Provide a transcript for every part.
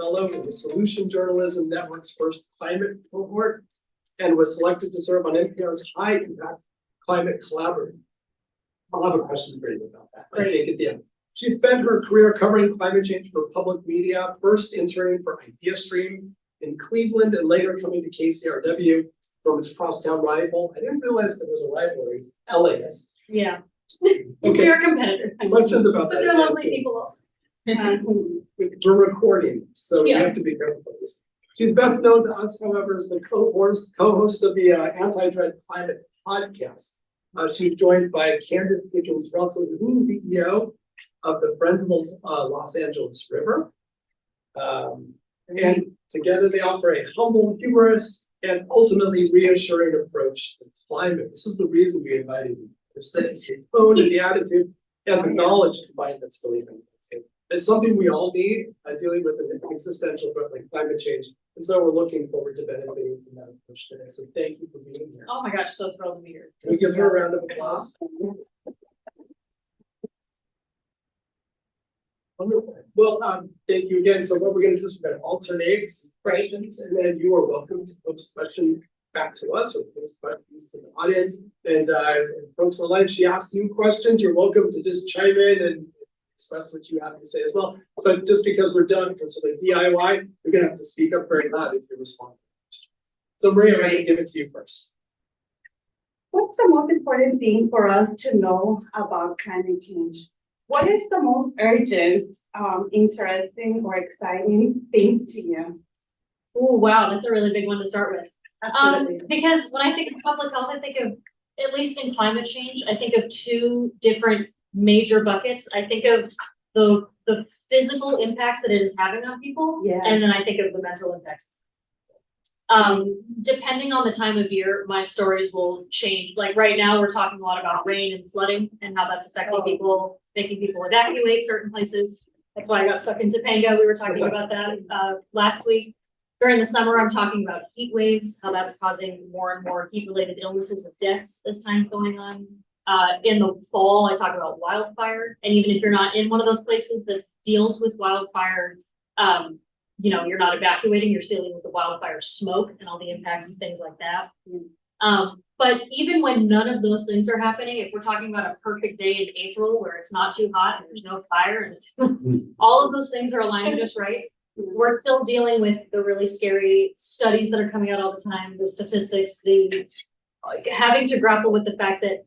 fellow in the Solution Journalism Network's first climate cohort and was selected to serve on NPR's High Impact Climate Collaborative. I'll have a question for you about that. I think at the end. She spent her career covering climate change for public media, first interning for IdeaStream in Cleveland and later coming to KCRW from its crosstown rival. I didn't realize there was a rivalry, LAist. Yeah. Okay. We are competitors. Questions about But that? they're lovely people also. We're recording, so Yeah. we have to be careful with this. She's best known to us, however, as the co-host of the Anti-Dread Climate podcast. She's joined by Candace Dickens Russell, who's the CEO of the Friends of Los Angeles River. And together they offer a humble, humorous, and ultimately reassuring approach to climate. This is the reason we invited you. The tone and the attitude and the knowledge combined that's really fantastic. It's something we all need dealing with an existential threat like climate change. And so we're looking forward to benefiting from that approach today. So thank you for being here. Oh my gosh, so thrilled to be here. Can we give her a round of applause? Wonderful. Well, thank you again. So what we're going to do is we're going to alternate questions, and then you are welcome to pose questions back to us or pose questions to the audience. And folks online, she asks you questions. You're welcome to just chime in and express what you have to say as well. But just because we're done for sort of DIY, you're going to have to speak up very loud if you respond. So Maria, I'm going to give it to you first. What's the most important thing for us to know about climate change? What is the most urgent, interesting, or exciting things to you? Oh, wow, that's a really big one to start with. Absolutely. Because when I think of public health, I think of, at least in climate change, I think of two different major buckets. I think of the physical impacts that it is having on people, Yes. and then I think of the mental impacts. Depending on the time of year, my stories will change. Like right now, we're talking a lot about rain and flooding and how that's affecting people, making people evacuate certain places. That's why I got stuck in Topanga. We were talking about that last week. During the summer, I'm talking about heat waves, how that's causing more and more heat-related illnesses and deaths as time's going on. In the fall, I talk about wildfire. And even if you're not in one of those places that deals with wildfire, you know, you're not evacuating, you're still dealing with the wildfire smoke and all the impacts and things like that. But even when none of those things are happening, if we're talking about a perfect day in April where it's not too hot and there's no fire and it's all of those things are aligning just right, we're still dealing with the really scary studies that are coming out all the time, the statistics, the having to grapple with the fact that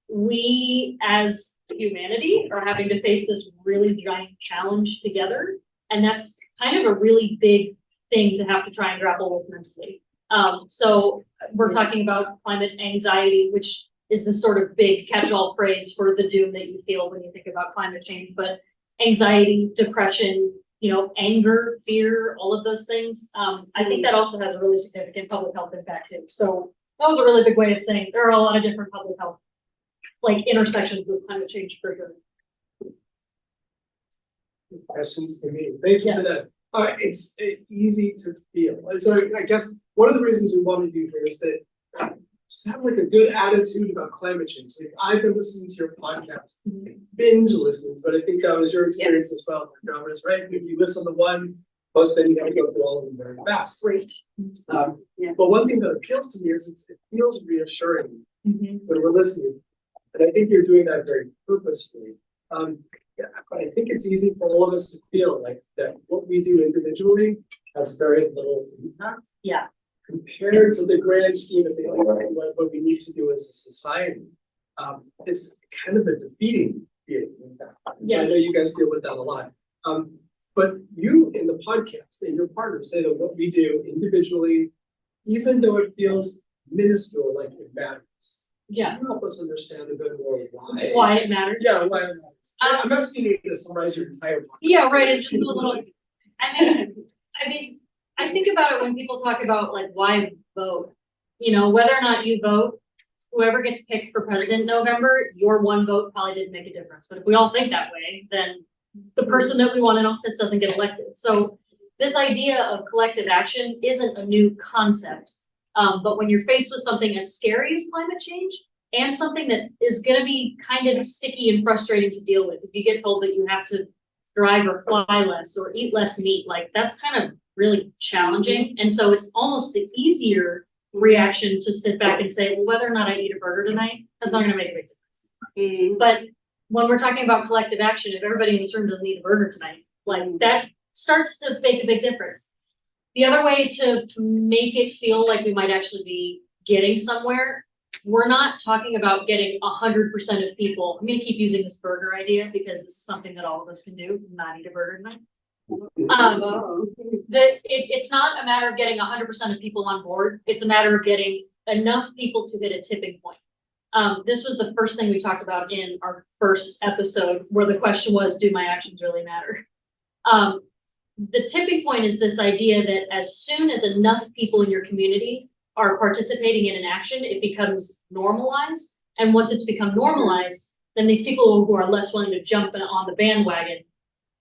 we as humanity are having to face this really giant challenge together. And that's kind of a really big thing to have to try and grapple with mentally. So we're talking about climate anxiety, which is the sort of big catch-all phrase for the doom that you feel when you think about climate change. But anxiety, depression, you know, anger, fear, all of those things. I think that also has a really significant public health impact too. So that was a really big way of saying there are a lot of different public health like intersections with climate change for sure. Questions to me. Thank you for that. It's easy to feel. And so I guess one of the reasons we wanted you here is that just have like a good attitude about climate change. Like I've been listening to your podcast, binge listening, but I think that was your experience as well, Alvarez, right? If you listen to one post, then you have to go through all of them very fast. Great. But one thing that appeals to me is it feels reassuring when we're listening. And I think you're doing that very purposefully. But I think it's easy for all of us to feel like that what we do individually has very little impact. Yeah. Compared to the grand scheme of things, what we need to do as a society. It's kind of a defeating feeling. Yes. So I know you guys deal with that a lot. But you in the podcast and your partners say that what we do individually, even though it feels minuscule, like it matters. Yeah. Can you help us understand a bit more why? Why it matters. Yeah, why it matters. I'm asking you to summarize your entire podcast. Yeah, right. It's just a little. I mean, I think about it when people talk about like why vote. You know, whether or not you vote, whoever gets picked for president in November, your one vote probably didn't make a difference. But if we all think that way, then the person that we want in office doesn't get elected. So this idea of collective action isn't a new concept. But when you're faced with something as scary as climate change and something that is going to be kind of sticky and frustrating to deal with, if you get told that you have to drive or fly less or eat less meat, like that's kind of really challenging. And so it's almost an easier reaction to sit back and say, well, whether or not I eat a burger tonight, that's not gonna make a big difference. But when we're talking about collective action, if everybody in this room doesn't eat a burger tonight, like that starts to make a big difference. The other way to make it feel like we might actually be getting somewhere, we're not talking about getting 100% of people. I'm gonna keep using this burger idea because this is something that all of us can do, not eat a burger tonight. It's not a matter of getting 100% of people on board. It's a matter of getting enough people to hit a tipping point. This was the first thing we talked about in our first episode, where the question was, do my actions really matter? The tipping point is this idea that as soon as enough people in your community are participating in an action, it becomes normalized. And once it's become normalized, then these people who are less willing to jump on the bandwagon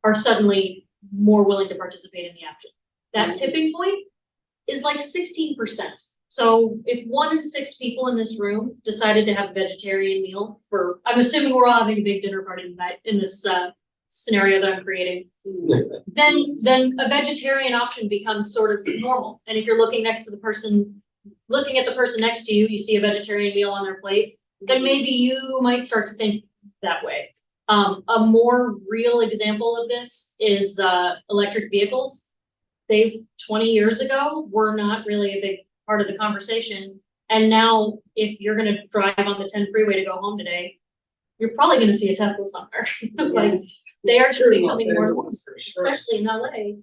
are suddenly more willing to participate in the action. That tipping point is like 16%. So if 1 in 6 people in this room decided to have a vegetarian meal for, I'm assuming we're all having a big dinner party tonight in this scenario that I'm creating, then a vegetarian option becomes sort of normal. And if you're looking at the person next to you, you see a vegetarian meal on their plate, then maybe you might start to think that way. A more real example of this is electric vehicles. 20 years ago were not really a big part of the conversation. And now if you're gonna drive on the 10 freeway to go home today, you're probably gonna see a Tesla somewhere. Like they are just becoming more, especially in LA.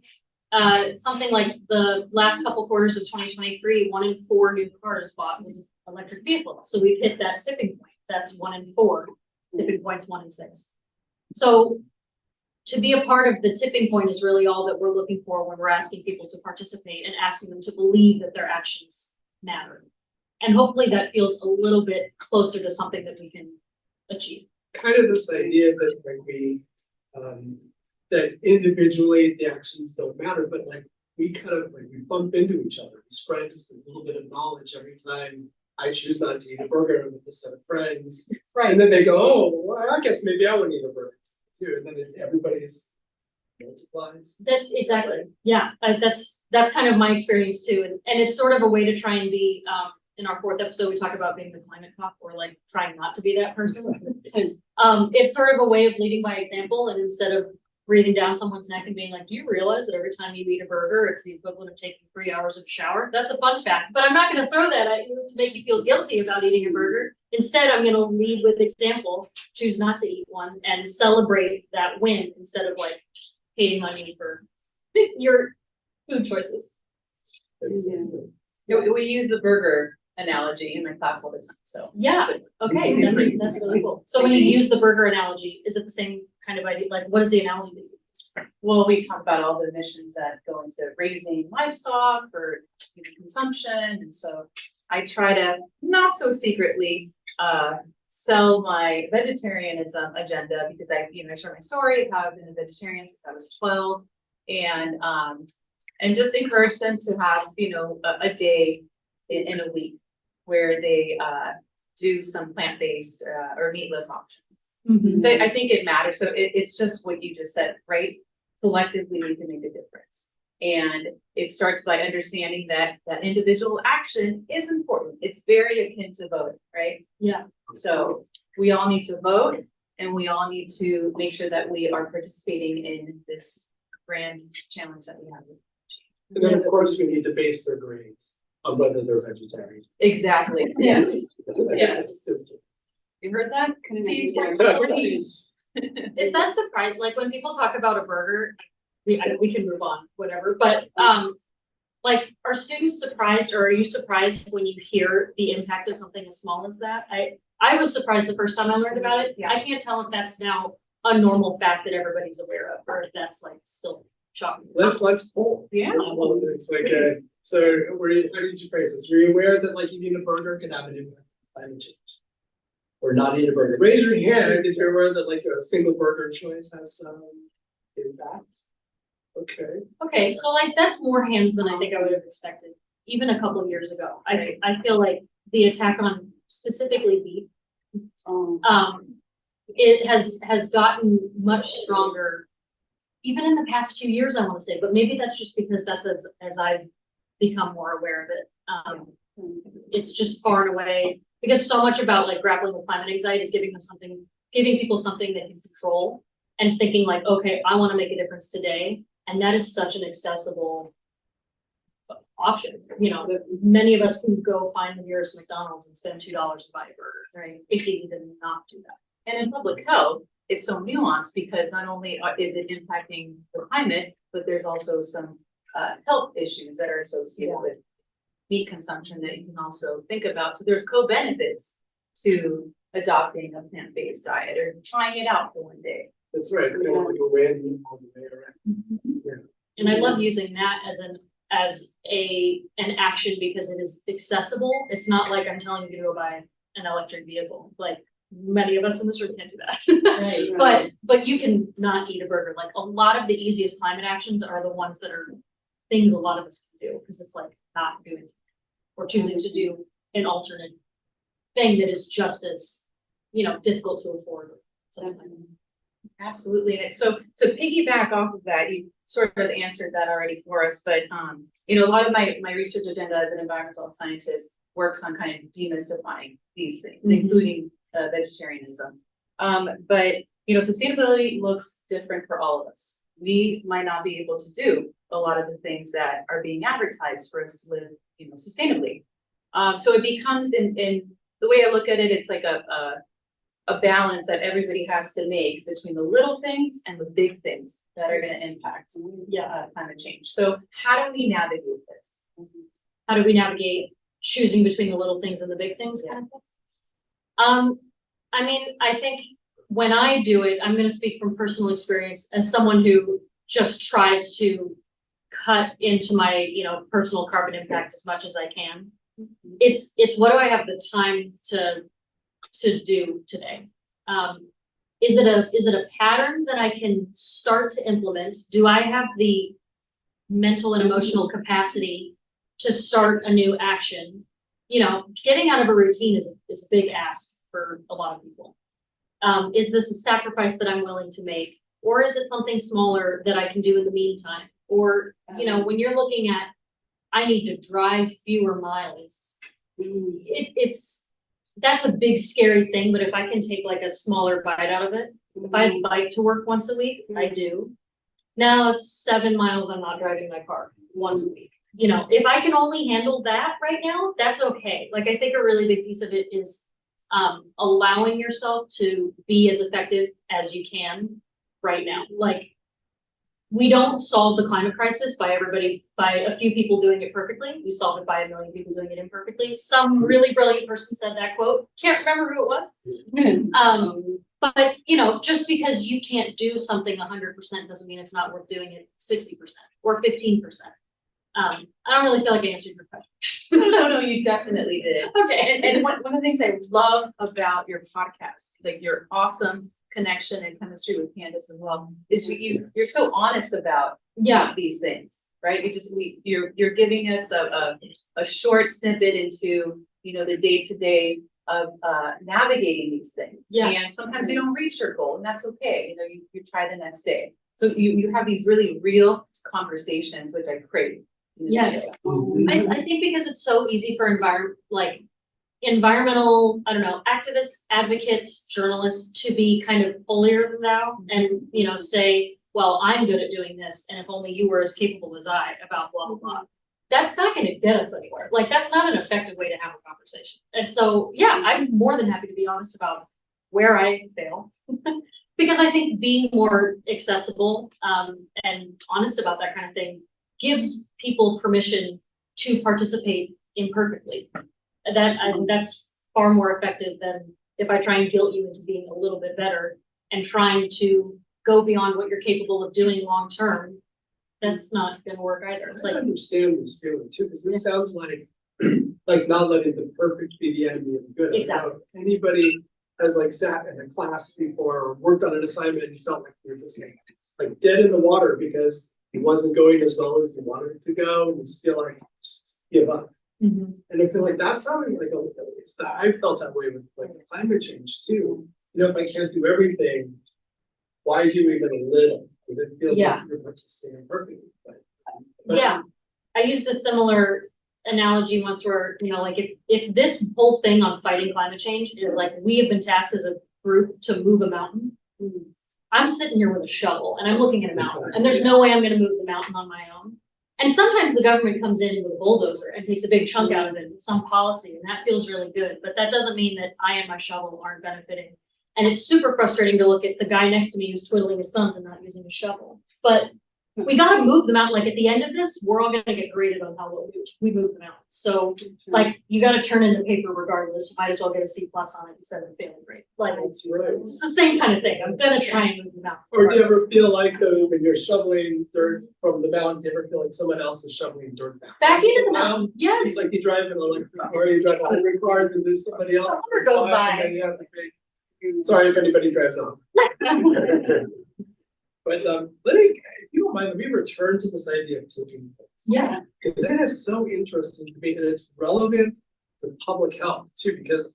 Something like the last couple quarters of 2023, 1 in 4 new cars bought was an electric vehicle. So we've hit that tipping point. That's 1 in 4. Tipping point's 1 in 6. So to be a part of the tipping point is really all that we're looking for when we're asking people to participate and asking them to believe that their actions matter. And hopefully that feels a little bit closer to something that we can achieve. Kind of this idea that like that individually the actions don't matter, but like we kind of like we bump into each other. We spread just a little bit of knowledge every time I choose not to eat a burger with a set of friends. Right. And then they go, oh, well, I guess maybe I wouldn't eat a burger too. And then everybody's multiplies. That exactly. Yeah. That's kind of my experience too. And it's sort of a way to try and be, in our 4th episode, we talk about being the climate cop or like trying not to be that person. It's sort of a way of leading by example. And instead of breathing down someone's neck and being like, do you realize that every time you eat a burger, it's the equivalent of taking 3 hours of a shower? That's a fun fact, but I'm not going to throw that at you to make you feel guilty about eating a burger. Instead, I'm going to lead with example, choose not to eat one, and celebrate that win instead of like hating on you for your food choices. We use a burger analogy in my class all the time, so. Yeah, okay, that's really cool. So when you use the burger analogy, is it the same kind of idea? Like, what is the analogy that you use? Well, we talk about all the emissions that go into raising livestock or human consumption, and so I try to not so secretly sell my vegetarianism agenda because I share my story of how I've been a vegetarian since I was 12, and just encourage them to have a day in a week where they do some plant-based or meatless options. Mm-hmm. So I think it matters. So it's just what you just said, right? Collectively, we can make a difference. And it starts by understanding that individual action is important. It's very akin to voting, right? Yeah. So we all need to vote, and we all need to make sure that we are participating in this grand challenge that we have. And then of course we need to base their grades on whether they're vegetarian. Exactly. Yes. Yes. Just- You heard that? Is that surprising? Like when people talk about a burger, we can move on, whatever. But like, are students surprised, or are you surprised when you hear the impact of something as small as that? I was surprised the first time I learned about it. Yeah. I can't tell if that's now a normal fact that everybody's aware of, or if that's like still shocking. Let's poll. Yeah. It's like so how did you phrase this? Were you aware that like eating a burger could have an impact on climate change? Or not eat a burger? Raise your hand if you're aware that like a single burger choice has some impact. Okay. Okay, so like that's more hands than I think I would have expected, even a couple of years ago. I feel like the attack on specifically beef, it has gotten much stronger even in the past few years, I wanna say, but maybe that's just because that's as I've become more aware of it. It's just far and away, because so much about like grappling with climate anxiety is giving people something they can control and thinking like, okay, I wanna make a difference today. And that is such an accessible option, you know, many of us can go find the nearest McDonald's and spend $2 to buy a burger, right? It's easy to not do that. And in public health, it's so nuanced because not only is it impacting the climate, but there's also some health issues that are associated with meat consumption that you can also think about. So there's co-benefits to adopting a plant-based diet or trying it out for one day. That's right, it's kind of like a random on the way around. And I love using that as an action because it is accessible. It's not like I'm telling you to go buy an electric vehicle. Like many of us in this room can't do that. Right. But you can not eat a burger. Like a lot of the easiest climate actions are the ones that are things a lot of us can do because it's like not doing or choosing to do an alternate thing that is just as, you know, difficult to afford. Or something like that. Absolutely. And so to piggyback off of that, you sort of answered that already for us, but you know, a lot of my research agenda as an environmental scientist works on kind of demystifying these things, including vegetarianism. But you know, sustainability looks different for all of us. We might not be able to do a lot of the things that are being advertised for us to live, you know, sustainably. So it becomes in the way I look at it, it's like a balance that everybody has to make between the little things and the big things that are going to impact climate change. So how do we navigate this? How do we navigate choosing between the little things and the big things kind of thing? I mean, I think when I do it, I'm going to speak from personal experience as someone who just tries to cut into my, you know, personal carbon impact as much as I can. It's what do I have the time to do today? Is it a pattern that I can start to implement? Do I have the mental and emotional capacity to start a new action? You know, getting out of a routine is a big ask for a lot of people. Is this a sacrifice that I'm willing to make? Or is it something smaller that I can do in the meantime? Or, you know, when you're looking at, I need to drive fewer miles, that's a big scary thing, but if I can take like a smaller bite out of it, if I bike to work once a week, I do. Now it's 7 miles I'm not driving my car once a week. You know, if I can only handle that right now, that's okay. Like I think a really big piece of it is allowing yourself to be as effective as you can right now. Like we don't solve the climate crisis by a few people doing it perfectly. We solve it by a million people doing it imperfectly. Some really brilliant person said that quote. Can't remember who it was. But you know, just because you can't do something 100% doesn't mean it's not worth doing it 60% or 15%. I don't really feel like I answered your question. No, you definitely did. Okay. And one of the things I love about your podcast, like your awesome connection and chemistry with Candace as well, is you're so honest about these things, right? You're giving us a short snippet into, you know, the day-to-day of navigating these things. And sometimes you don't reach your goal, and that's okay. You know, you try the next day. So you have these really real conversations, which I crave. Yes. I think because it's so easy for environmental, I don't know, activists, advocates, journalists to be kind of holier than thou and, you know, say, well, I'm good at doing this. And if only you were as capable as I about blah, blah, blah. That's not going to get us anywhere. Like that's not an effective way to have a conversation. And so, yeah, I'm more than happy to be honest about where I fail. Because I think being more accessible and honest about that kind of thing gives people permission to participate imperfectly. That's far more effective than if I try and guilt you into being a little bit better and trying to go beyond what you're capable of doing long term. That's not going to work either. It's like I understand this feeling too, because this sounds like not letting the perfect be the enemy of the good. Exactly. If anybody has like sat in a class before or worked on an assignment and felt like you're just like dead in the water because it wasn't going as well as you wanted it to go, and you just feel like just give up. And I feel like that's how I felt that way with like climate change too. You know, if I can't do everything, why do even a little? because it feels Yeah. like you're participating perfectly, but. Yeah, I used a similar analogy once where, you know, like if this whole thing on fighting climate change is like, we have been tasked as a group to move a mountain. I'm sitting here with a shovel and I'm looking at a mountain and there's no way I'm gonna move the mountain on my own. And sometimes the government comes in with a bulldozer and takes a big chunk out of it with some policy, and that feels really good, but that doesn't mean that I and my shovel aren't benefiting. And it's super frustrating to look at the guy next to me who's twiddling his thumbs and not using a shovel. But we gotta move them out, like at the end of this, we're all gonna get graded on how well we move them out. So like, you gotta turn in the paper regardless, you might as well get a C+ on it instead of a failing grade. Like, That's right. it's the same kind of thing, I'm gonna try and move them out. Or do you ever feel like though, when you're shoveling dirt from the mountain, do you ever feel like someone else is shoveling dirt Back into the mountain, yes. It's like you drive in a electric car, you drive 100 cars and there's somebody else. A Hummer goes by. And then you have to pay. Sorry if anybody drives on. But let me, if you don't mind, let me return to this idea of tipping points. Yeah. Because it is so interesting to me and it's relevant to public health too, because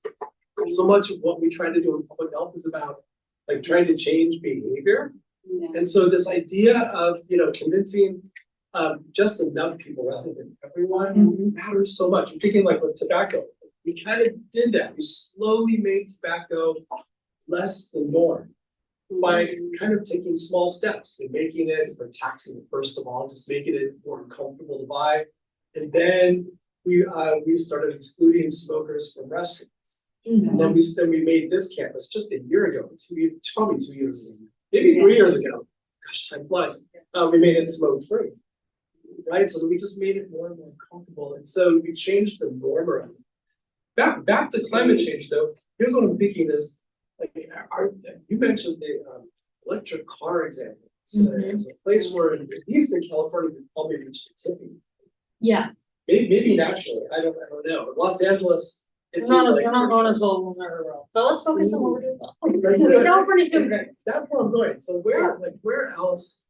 so much of what we try to do in public health is about like trying to change behavior. Yeah. And so this idea of, you know, convincing just enough people rather than everyone matters so much. I'm thinking like with tobacco, we kind of did that. We slowly made tobacco less the norm by kind of taking small steps and making it, or taxing it first of all, just making it more uncomfortable to buy. And then we started excluding smokers from restaurants. And then we made this campus just a year ago, probably 2 years ago, maybe 3 years ago. Gosh, time flies. We made it smoke free, right? So we just made it more and more comfortable. And so we changed the norm around it. Back to climate change though, here's what I'm thinking is, like, you mentioned the electric car example. So it's a place where at least in California, we probably reached a tipping. Yeah. Maybe naturally, I don't know. Los Angeles, it We're seems like. not going as well, we'll never will. But let's focus on what we're doing well. Right. California's doing great. That's where I'm going. So where else,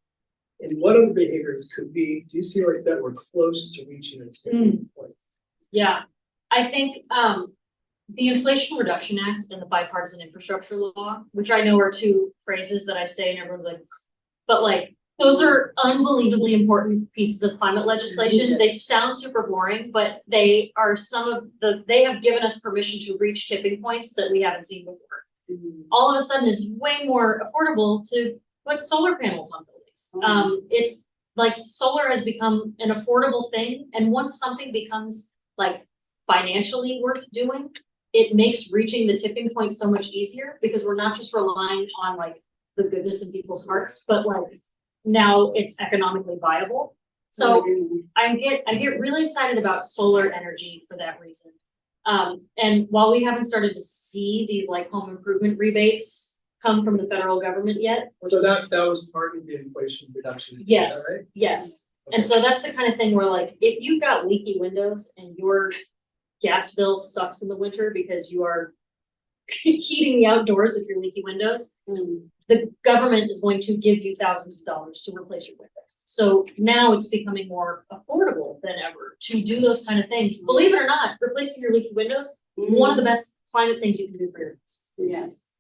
and what other behaviors could be, do you see like that we're close to reaching a tipping point? Yeah, I think the Inflation Reduction Act and the bipartisan infrastructure law, which I know are two phrases that I say and everyone's like, but like, those are unbelievably important pieces of climate legislation. They sound super boring, but they are they have given us permission to reach tipping points that we haven't seen before. All of a sudden, it's way more affordable to put solar panels on buildings. It's like solar has become an affordable thing, and once something becomes like financially worth doing, it makes reaching the tipping point so much easier because we're not just relying on like the goodness in people's hearts, but like now it's economically viable. So I get really excited about solar energy for that reason. And while we haven't started to see these like home improvement rebates come from the federal government yet. So that was part of the Inflation Reduction. Yes, Is that right? yes. Okay. And so that's the kind of thing where like, if you've got leaky windows and your gas bill sucks in the winter because you are heating the outdoors with your leaky windows, the government is going to give you thousands of dollars to replace your windows. So now it's becoming more affordable than ever to do those kind of things. Believe it or not, replacing your leaky windows, one of the best climate things you can do for your house. Yes.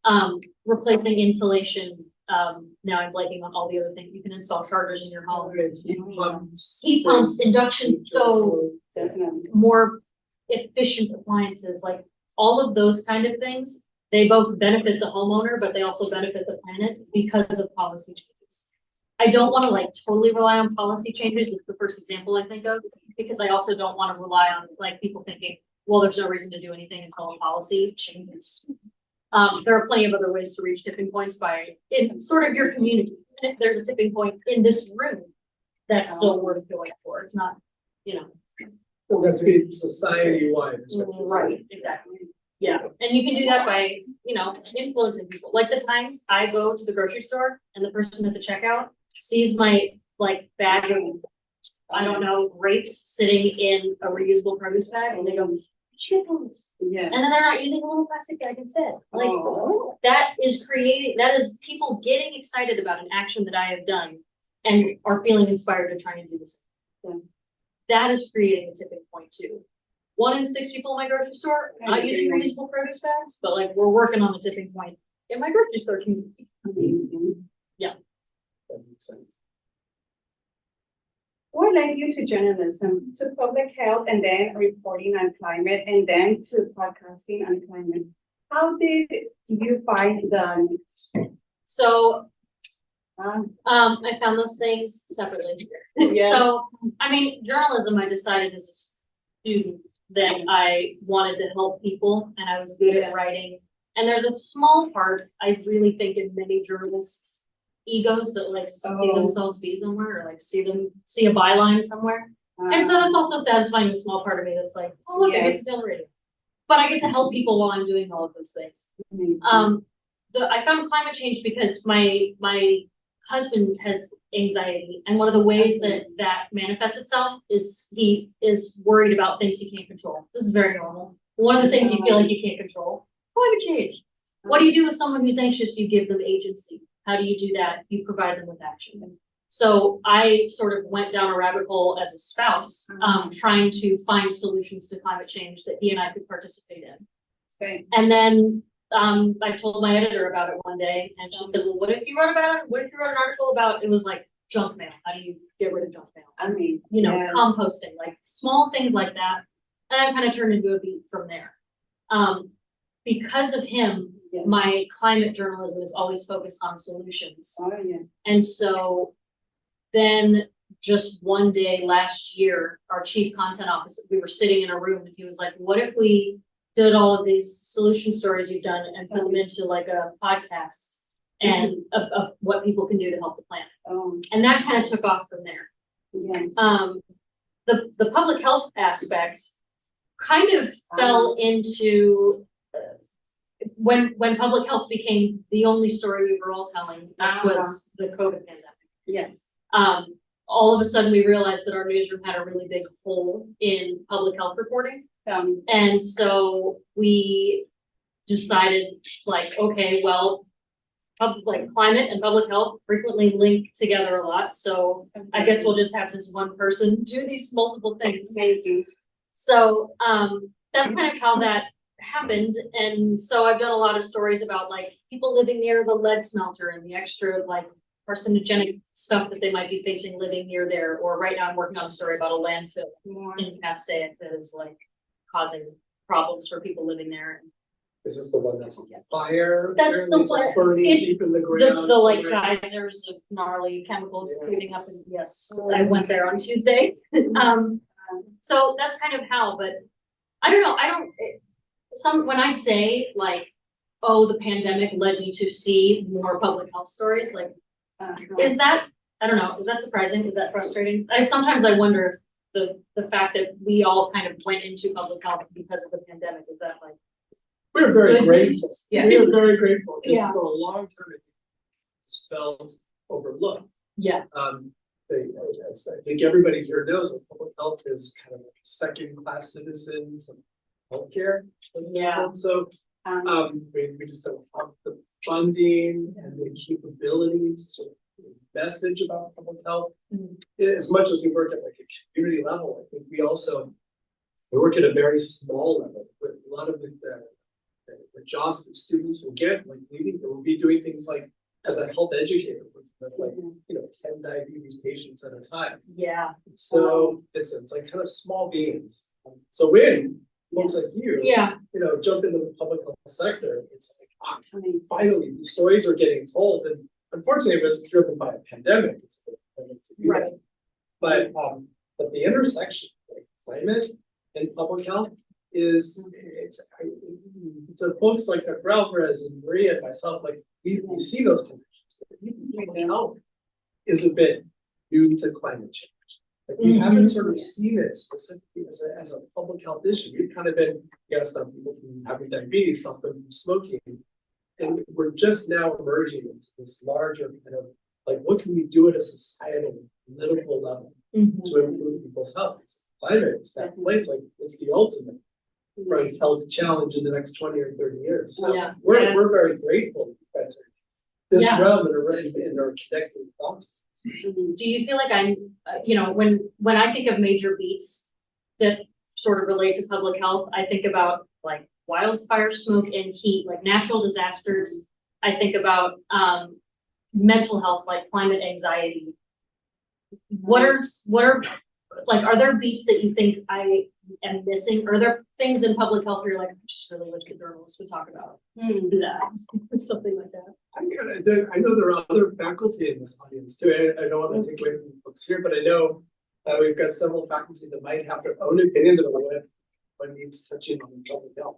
Replacing insulation, now I'm blanking on all the other things. You can install chargers in your home. Heat pumps, induction stoves, Definitely. more efficient appliances, like all of those kind of things, they both benefit the homeowner, but they also benefit the planet because of policy changes. I don't want to like totally rely on policy changes. It's the first example I think of, because I also don't want to rely on like people thinking, well, there's no reason to do anything until a policy changes. There are plenty of other ways to reach tipping points in sort of your community. And if there's a tipping point in this room, that's still worth going for. It's not, Well, that's be society-wide. is what you're saying. Right, exactly. Yeah, and you can do that by, influencing people. Like the times I go to the grocery store and the person at the checkout sees my like bag of, I don't know, grapes sitting in a reusable produce bag and they go, "Where'd you get those?" Yeah. And then they're not using a little plastic bag instead. Like Oh. that is people getting excited about an action that I have done and are feeling inspired to try and do the same. Yeah. That is creating a tipping point too. 1 in 6 people in my grocery store not using reusable produce bags, but like we're working on the tipping point in my grocery store community. Amazing. that makes sense. What led you to journalism, to public health, and then reporting on climate, and then to podcasting on climate? How did you find the? So, Um, I found those things separately. yeah. So, I mean, journalism, I decided as a student that I wanted to help people and I was good at writing. And there's a small part, I really think, in many journalists' egos that like see Oh. themselves be somewhere or like see a byline somewhere. And so that's also satisfying the small part of me that's like, oh, look, I get to be on the radio. But I get to help people while I'm doing all of those things. I found climate change because my husband has anxiety, and one of the ways that manifests itself is he is worried about things he can't control. This is very normal. One of the things you feel like you can't control, climate change. What do you do with someone who's anxious? You give them agency. How do you do that? You provide them with action. So I sort of went down a rabbit hole as a spouse, trying to find solutions to climate change that he and I could participate in. Great. And then I told my editor about it one day, and she said, well, what if you wrote about it? What if you wrote an article about, it was like junk mail? How do you get rid of junk mail? I mean, You know, yes. composting, like small things like that. And I kind of turned into a beat from there. Because of him, Yes. my climate journalism is always focused on solutions. Oh, yeah. And so then just one day last year, our chief content officer, we were sitting in a room and he was like, what if we did all of these solution stories you've done and put them into like a podcast and of what people can do to help the planet. Oh, And that kind of took off from there. yes. The public health aspect kind of fell into when public health became the only story we were all telling, which was the COVID pandemic. Yes. All of a sudden we realized that our newsroom had a really big hole in public health reporting. And so we decided like, okay, well, like climate and public health frequently link together a lot. So I guess we'll just have this one person do these multiple things. Maybe. So that's kind of how that happened. And so I've done a lot of stories about like people living near the lead smelter and the extra like carcinogenic stuff that they might be facing living near there. Or right now I'm working on a story about a landfill in Caleigh that is like causing problems for people living there. Is this the one that's on fire? That's the Apparently it's one- burning it's deep in the ground. The like right? geysers of gnarly chemicals Yeah. shooting up, and yes, I went there on Tuesday. So that's kind of how, but I don't know, when I say like, oh, the pandemic led me to see more public health stories, like, is that, I don't know, is that surprising? Is that frustrating? Sometimes I wonder if the fact that we all kind of went into public health because of the pandemic, is that like, We're very Good. grateful. Yeah. We are very grateful, because Yeah. for a long time, it's felt overlooked. yeah, As I think everybody here knows, that public health is kind of like second-class citizens and healthcare. Yeah. So, we just don't have the funding and the capabilities to message about public health. As much as we work at like a community level, I think we work at a very small level with a lot of the jobs that students will get, like leading, will be doing things like as a health educator, with like, 10 diabetes patients at a time. yeah, So it's like kind of small gains. So when folks like you, yeah, jump into the public health sector, it's like, finally, these stories are getting told. And unfortunately, it was driven by a pandemic. It's a pandemic to do that. But the intersection, like climate and public health, it's to folks like Dr. Alvarez and Maria and myself, like we see those connections. Public health is a bit new to climate change. Like we haven't sort of seen it specifically as a public health issue. We've kind of been, you gotta stop people from having diabetes, stop them from smoking. And we're just now emerging into this larger kind of like, what can we do at a societal, political level to improve people's health? Climate is that place, like it's the ultimate health challenge in the next 20 or 30 years. So Yeah. we're very grateful that this Yeah. realm and are connected thoughts. Do you feel like when I think of major beats that sort of relate to public health, I think about like wildfire smoke and heat, like natural disasters. I think about mental health, like climate anxiety, what are, like, are there beats that you think I am missing? Are there things in public health where you're like, I just really wish the journalists would talk about that, something like that? I'm kind of, I know there are other faculty in this audience too. I don't want to take away from the folks here, but I know we've got several faculty that might have their own opinions about what needs touching on public health.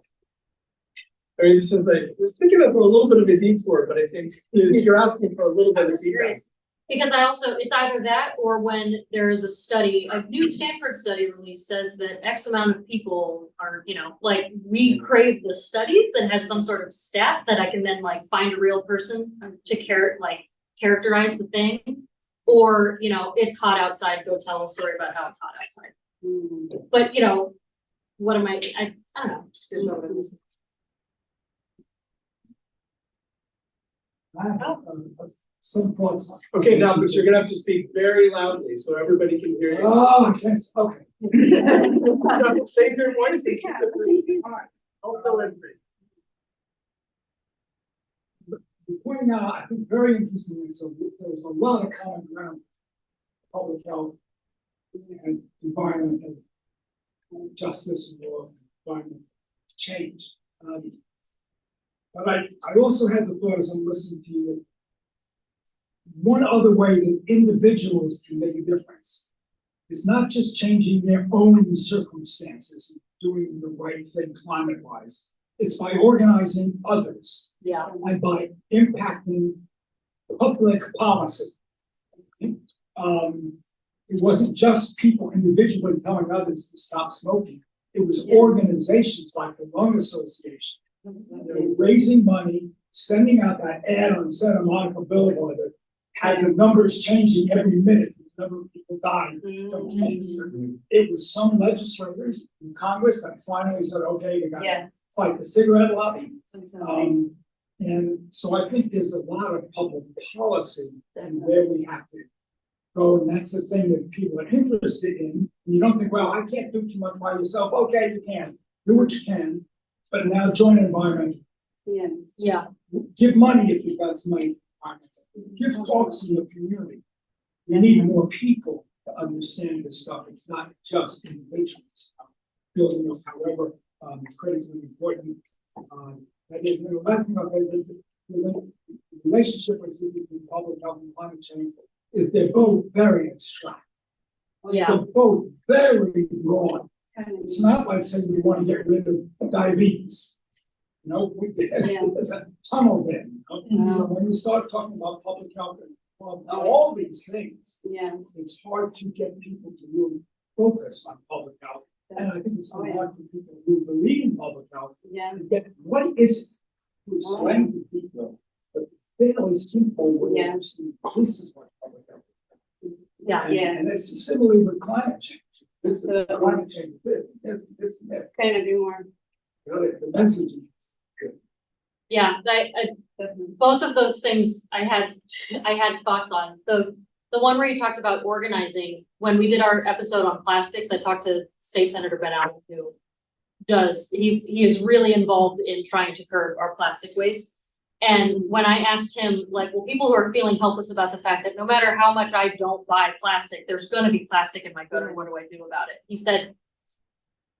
I mean, this is like, I was thinking as a little bit of a detour, but I think you're asking for a little bit of feedback. Because I also, it's either that or when there is a study, a new Stanford study release says that X amount of people are, you know, like we crave the studies that has some sort of stat that I can then like find a real person to characterize the thing. Or, you know, it's hot outside, go tell a story about how it's hot outside. But, you know, what am I don't know, just good over this. I have some thoughts. Okay, now, but you're gonna have to speak very loudly so everybody can hear you. Oh, yes, okay. Save your voice. All right. I'll fill in for you. You're pointing out, I think very interestingly, so there's a lot of common ground, public health and environmental justice or environmental change. But I also had the thought as I'm listening to you, one other way that individuals can make a difference is not just changing their own circumstances, doing the right thing climate-wise. It's by organizing others. Yeah. And by impacting public policy. It wasn't just people individually telling others to stop smoking. It was organizations like the Lung Association. They were raising money, sending out that ad on Santa Monica Boulevard that had the numbers changing every minute. The number of people dying from cancer. It was some legislators in Congress that finally said, okay, we gotta fight the cigarette lobby. And so I think there's a lot of public policy and where we have to go, and that's the thing that people are interested in. And you don't think, well, I can't do too much by yourself. Okay, you can. Do what you can, but now join environmental. Yes. Yeah. Give money if you've got some money. Give talks in the community. You need more people to understand this stuff. It's not just individuals. Building this, however, critically important. That is, the last thing I'll say, the relationship between public health and climate change is they're both very abstract. Yeah. They're both very broad. It's not like saying we want to get rid of diabetes. You know, there's a tunnel there. You know? When you start talking about public health and all these things, it's hard to get people to really focus on public health. And I think it's hard for people who believe in public health to get what is it to explain to people the fairly simple way of saying this is what public health is. And it's similarly with climate change. This is climate change. This. Kind of do more. You know, the message is good. Yeah, both of those things I had thoughts on. The one where you talked about organizing, when we did our episode on plastics, I talked to State Senator Ben Allen, who he is really involved in trying to curb our plastic waste. And when I asked him, like, well, people who are feeling helpless about the fact that no matter how much I don't buy plastic, there's gonna be plastic in my gutter, what do I do about it? He said,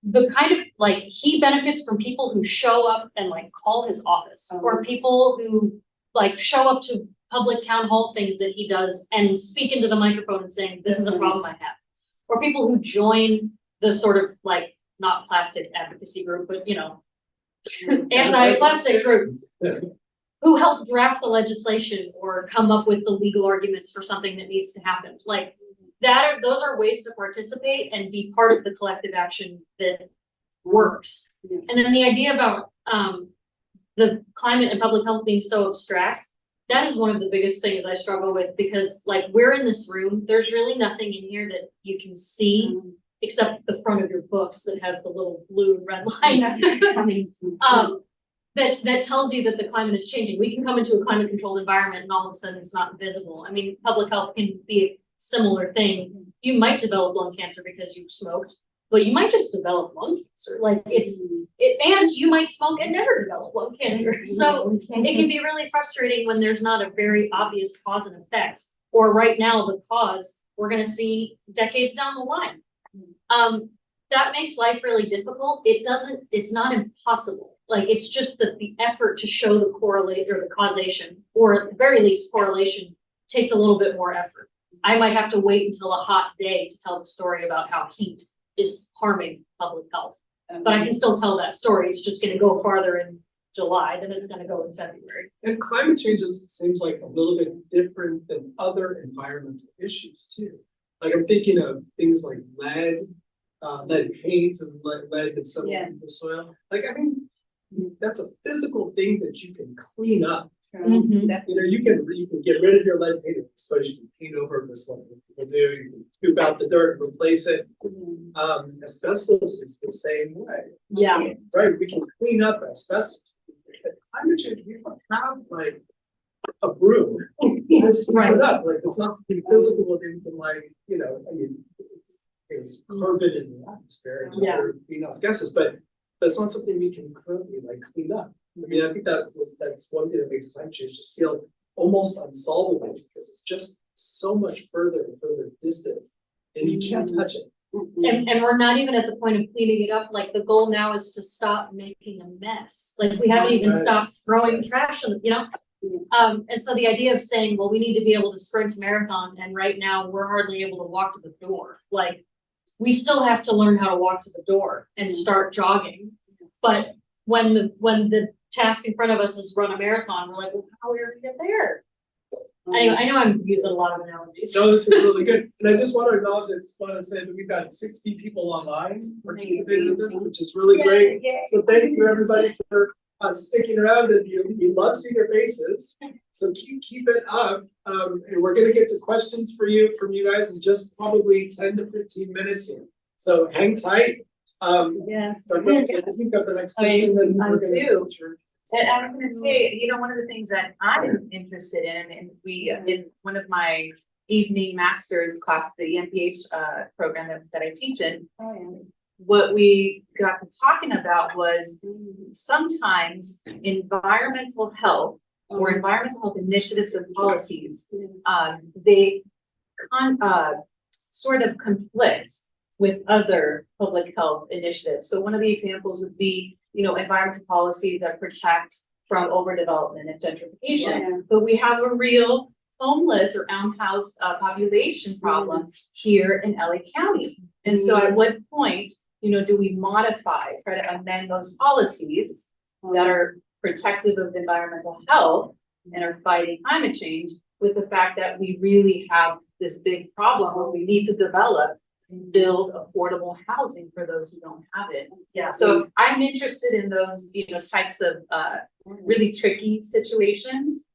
the kind of, like, he benefits from people who show up and like call his office, or people who like show up to public town hall things that he does and speak into the microphone and saying, this is a problem I have. Or people who join the sort of like, not plastic advocacy group, but you know, anti-plastic group, who help draft the legislation or come up with the legal arguments for something that needs to happen. Like those are ways to participate and be part of the collective action that works. And then the idea about the climate and public health being so abstract, that is one of the biggest things I struggle with, because like we're in this room, there's really nothing in here that you can see except the front of your books that has the little blue and red line. That tells you that the climate is changing. We can come into a climate controlled environment and all of a sudden it's not visible. I mean, public health can be a similar thing. You might develop lung cancer because you smoked, but you might just develop lung cancer. Like and you might smoke and never develop lung cancer. So it can be really frustrating when there's not a very obvious cause and effect. Or right now, the cause we're gonna see decades down the line. That makes life really difficult. It's not impossible. Like, it's just that the effort to show the correlate or the causation, or at the very least correlation, takes a little bit more effort. I might have to wait until a hot day to tell the story about how heat is harming public health. But I can still tell that story. It's just gonna go farther in July than it's gonna go in February. And climate change seems like a little bit different than other environmental issues too. Like, I'm thinking of things like lead paint and lead that's settled in the soil. Like, I mean, that's a physical thing that you can clean up. Mm-hmm. You know, you can get rid of your lead paint. I suppose you can paint over this, what people do. You can scoop out the dirt and replace it. Asbestos is the same way. Yeah. Right, we can clean up asbestos. But climate change, we don't have like a broom. You just sweep it up. Like, it's not physical of anything, like, you know, I mean, it's carbon in the atmosphere and other greenhouse gases, but it's not something we can currently like clean up. I mean, I think that's one thing that makes climate change just feel almost unsolvable, because it's just so much further and further distant, and you can't touch it. And we're not even at the point of cleaning it up. Like, the goal now is to stop making a mess. Like, we haven't even stopped throwing trash in, you know? And so the idea of saying, well, we need to be able to sprint a marathon, and right now we're hardly able to walk to the door. Like, we still have to learn how to walk to the door and start jogging. But when the task in front of us is run a marathon, we're like, well, how are we gonna get there? Anyway, I know I'm using a lot of analogies. So this is really good. And I just want to acknowledge, I just want to say that we've got 60 people online participating in this, which is really great. So thank you everybody for sticking around, and we love seeing your faces. So keep it up. And we're gonna get to questions from you guys in just probably 10 to 15 minutes here. So hang tight. Yes. So I think we've got the next question. then I we're gonna do. go through. And I was gonna say, you know, one of the things that I'm interested in, and we, in one of my evening master's class, the MPH program that I teach in, what we got to talking about was sometimes environmental health or environmental health initiatives and policies, they sort of conflict with other public health initiatives. So one of the examples would be, you know, environmental policies that protect from overdevelopment and gentrification. But we have a real homeless or unhoused population problem here in LA County. And so at what point, you know, do we modify, try to amend those policies that are protective of environmental health and are fighting climate change, with the fact that we really have this big problem where we need to develop and build affordable housing for those who don't have it. Yeah. So I'm interested in those, you know, types of really tricky situations,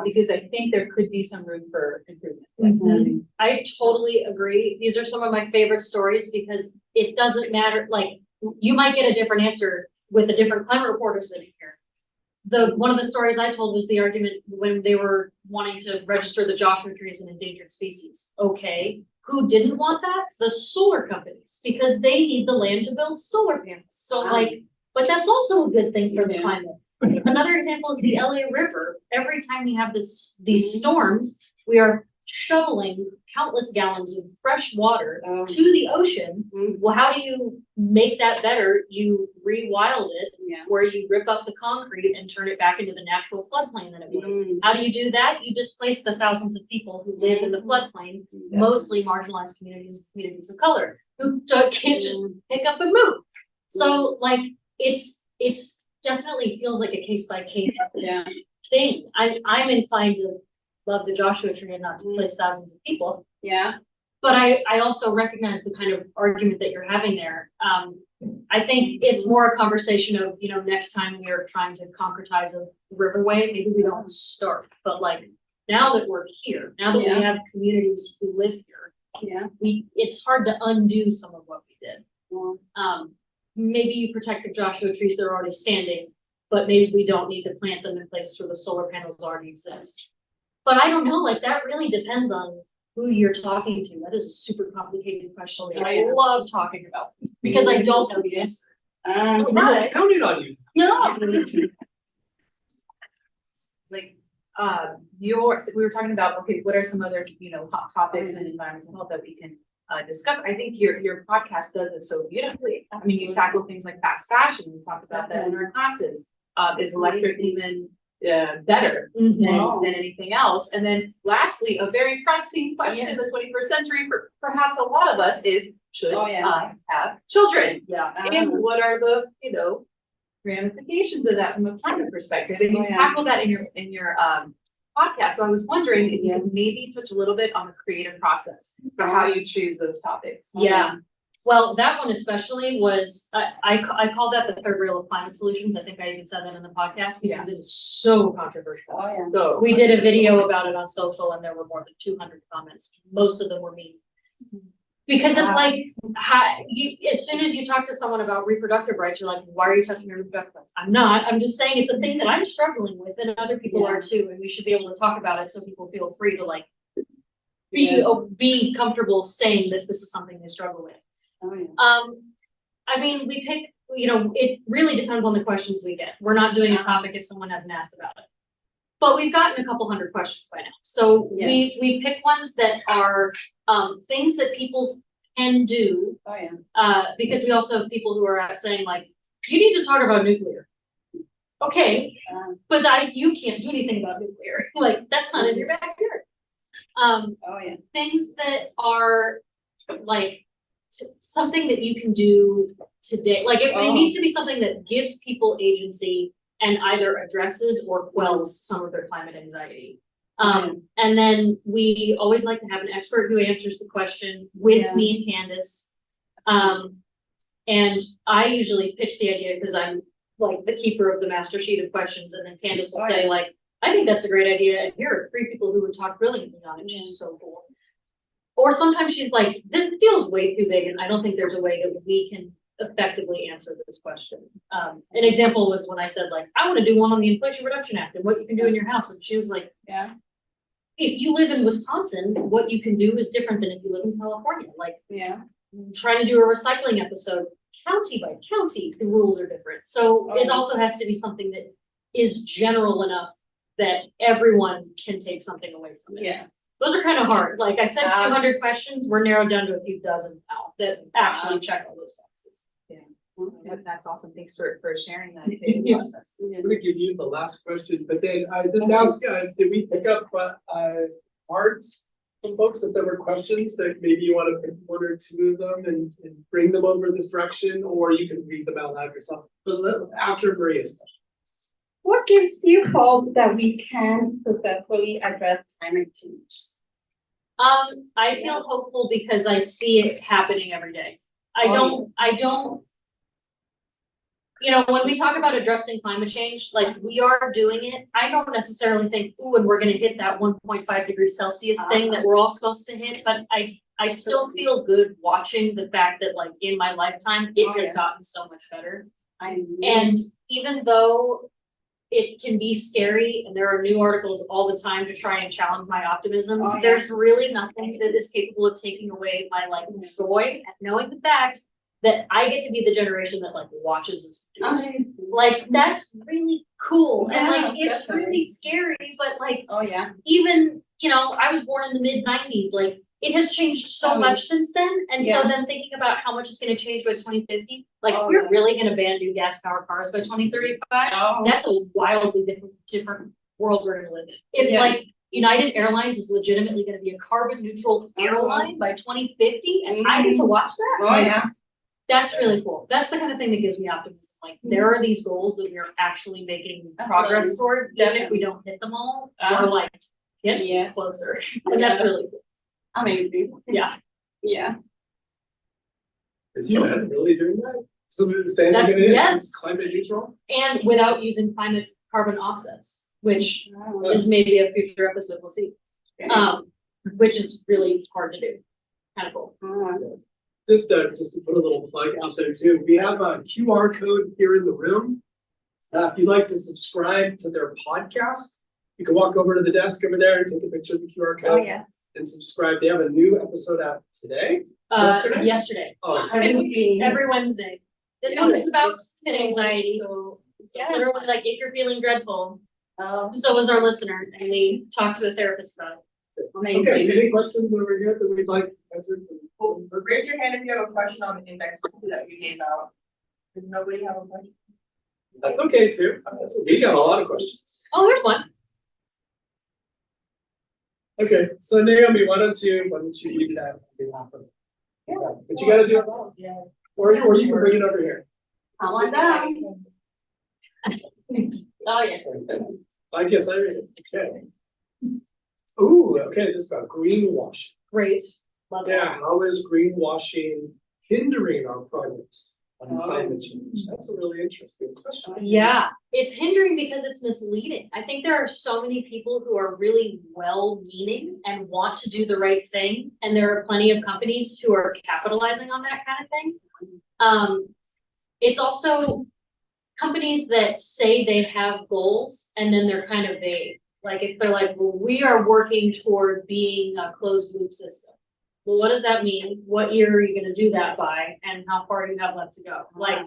because I think there could be some room for improvement. I totally agree. These are some of my favorite stories, because it doesn't matter, like, you might get a different answer with a different climate reporter sitting here. One of the stories I told was the argument when they were wanting to register the Joshua tree as an endangered species. Okay, who didn't want that? The solar companies, because they need the land to build solar panels. So like, but that's also a good thing for the climate. Another example is the LA River. Every time we have these storms, we are shoveling countless gallons of fresh water to the ocean. Well, how do you make that better? You rewild it, where you rip up the concrete and turn it back into the natural floodplain that it was. How do you do that? You displace the thousands of people who live in the floodplain, mostly marginalized communities of color, who can't just pick up and move. So like, it's definitely feels like a case by case thing. I'm inclined to love the Joshua tree and not to place thousands of people. But I also recognize the kind of argument that you're having there. I think it's more a conversation of, you know, next time we are trying to concretize a riverway, maybe we don't start, but like, now that we're here, now that we have communities who live here, it's hard to undo some of what we did. Maybe you protect the Joshua trees that are already standing, but maybe we don't need to plant them in places where the solar panels already exist. But I don't know, like, that really depends on who you're talking to. That is a super complicated question that I love talking about because I don't know the answer. We're not counting on you. No. Like, we were talking about, okay, what are some other, hot topics in environmental health that we can discuss? I think your podcast does it so beautifully. I mean, you tackle things like fast fashion, we talk about that in our classes. Is electric even better than anything else? And then lastly, a very pressing question in the 21st century for perhaps a lot of us is, should I have children? Yeah. And what are the, ramifications of that from a climate perspective? And you tackle that in your podcast. So I was wondering if you could maybe touch a little bit on the creative process for how you choose those topics. Yeah. Well, that one especially was, I call that the third rail of climate solutions. I think I even said that in the podcast because it is so controversial. So We did a video about it on social and there were more than 200 comments. Most of them were me. Because it's like, as soon as you talk to someone about reproductive rights, you're like, why are you touching your reproductive rights? I'm not. I'm just saying it's a thing that I'm struggling with and other people are too. And we should be able to talk about it so people feel free to like be comfortable saying that this is something they struggle with. I mean, we pick, it really depends on the questions we get. We're not doing a topic if someone hasn't asked about it. But we've gotten a couple hundred questions by now. So we pick ones that are things that people can do. Because we also have people who are saying like, you need to talk about nuclear. Okay, but you can't do anything about nuclear. Like that's not in your backyard. Things that are like something that you can do today. Like it needs to be something that gives people agency and either addresses or quells some of their climate anxiety. And then we always like to have an expert who answers the question with me and Candace. And I usually pitch the idea because I'm like the keeper of the master sheet of questions, and then Candace will say like, I think that's a great idea, and here are 3 people who would talk brilliantly on it. She's so cool. Or sometimes she's like, this feels way too big, and I don't think there's a way that we can effectively answer this question. An example was when I said like, I want to do one on the Inflation Reduction Act and what you can do in your house. And she was like, if you live in Wisconsin, what you can do is different than if you live in California. Like trying to do a recycling episode, county by county, the rules are different. So it also has to be something that is general enough that everyone can take something away from it. Those are kind of hard. Like I said, 200 questions, we're narrowed down to a few dozen now that actually check all those boxes. That's awesome. Thanks for sharing that process. I'm gonna give you the last question, but then did we pick up cards from folks if there were questions that maybe you want to pick 1 or 2 of them and bring them over this direction, or you can read them out loud yourself. But after Maria's question. What gives you hope that we can successfully address climate change? I feel hopeful because I see it happening every day. I don't, when we talk about addressing climate change, like we are doing it. I don't necessarily think, ooh, and we're gonna hit that 1.5 degrees Celsius thing that we're all supposed to hit, but I still feel good watching the fact that like in my lifetime, it has gotten so much better. And even though it can be scary and there are new articles all the time to try and challenge my optimism, there's really nothing that is capable of taking away my like joy at knowing the fact that I get to be the generation that like watches us do it. Like that's really cool. And like it's really scary, but like even, I was born in the mid-90s, like it has changed so much since then. And so then thinking about how much it's gonna change by 2050, like we're really gonna ban new gas powered cars by 2035. That's a wildly different world we're gonna live in. If like United Airlines is legitimately gonna be a carbon neutral airline by 2050 and I get to watch that. That's really cool. That's the kind of thing that gives me optimism. Like there are these goals that we are actually making progress toward, even if we don't hit them all, we're like getting closer. And that's really cool. Amazing. Yeah. Is UN really doing that? So we were saying That's- they're gonna yes. climate neutral? And without using carbon offsets, which is maybe a future episode, we'll see. Which is really hard to do. Kind of cool. Just to put a little plug out there too, we have a QR code here in the room. If you'd like to subscribe to their podcast, you can walk over to the desk over there and take a picture of the QR code. and subscribe. They have a new episode out today. Yesterday, Oh, it's- every Wednesday. This one is about anxiety. So, Literally, like, if you're feeling dreadful, Um, so was our listener, and we talked to a therapist about it. Okay, any questions over here that we'd like answered? Raise your hand if you have a question on the index that we gave out. Does nobody have a question? That's okay too. We got a lot of questions. Oh, here's one. Okay, so Naomi, why don't you read that on behalf of? But you gotta do it all. Yeah. Or you can bring it over here. Come on down. Oh, yeah. I guess I read it, okay. Ooh, okay, this is about greenwashing. Great. Love it. Yeah, how is greenwashing hindering our progress on climate change? That's a really interesting question. Yeah, it's hindering because it's misleading. I think there are so many people who are really well-meaning and want to do the right thing, and there are plenty of companies who are capitalizing on that kind of thing. It's also companies that say they have goals and then they're kind of vague. Like if they're like, well, we are working toward being a closed loop system. Well, what does that mean? What year are you gonna do that by? And how far do you have left to go? Like,